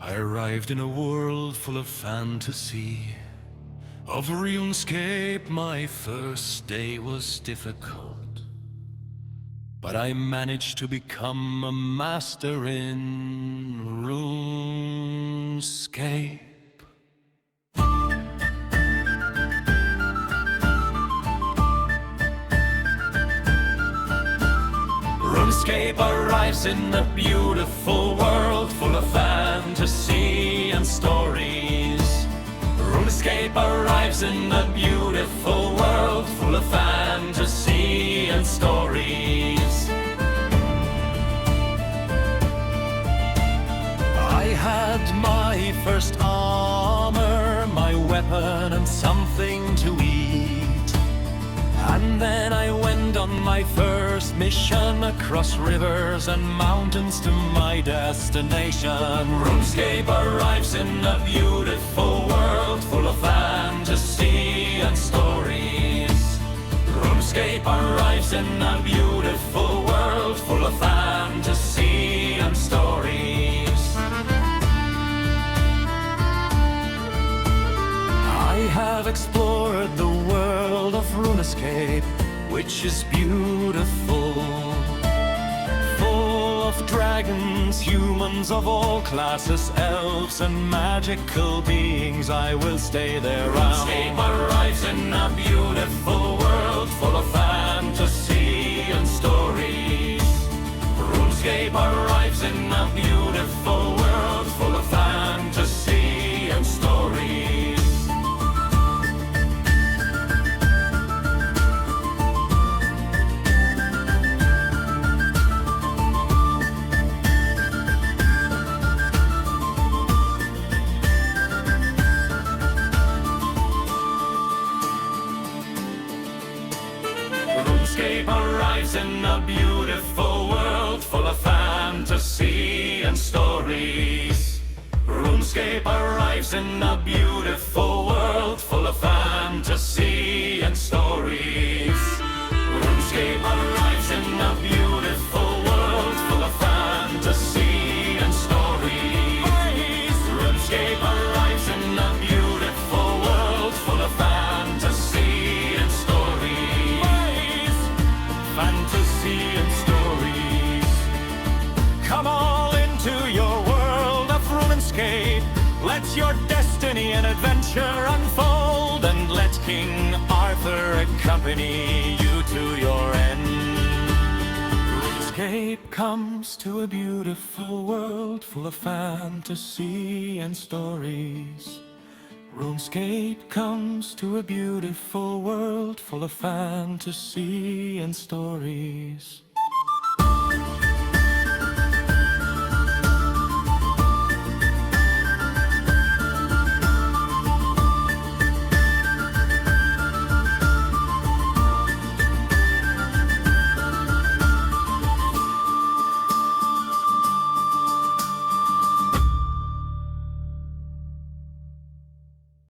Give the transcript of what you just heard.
I arrived in a world full of fantasy. Of RuneScape, my first day was difficult, but I managed to become a master in RuneScape. RuneScape arrives in a beautiful world full of fantasy and stories. RuneScape arrives in a beautiful world full of fantasy and stories. I had my first armor, my weapon, and something to eat. And then I went on my first mission across rivers and mountains to my destination. RuneScape arrives in a beautiful world full of fantasy and stories. RuneScape arrives in a beautiful world full of fantasy and stories. I have explored the world of RuneScape, which is beautiful, full of dragons, humans of all classes, elves and magical beings. I will stay there. RuneScape arrives in a beautiful world full of fantasy and stories. RuneScape arrives in a beautiful world full of fantasy and stories. RuneScape arrives in a beautiful world full of fantasy and stories. RuneScape arrives in a beautiful world full of fantasy and stories. RuneScape arrives in a beautiful world full of fantasy and stories. RuneScape arrives in a beautiful world full of fantasy and stories. Fantasy and stories. Come all into your world of RuneScape. Let your destiny and adventure unfold, and let King Arthur accompany you to your end. RuneScape comes to a beautiful world full of fantasy and stories. RuneScape comes to a beautiful world full of fantasy and stories.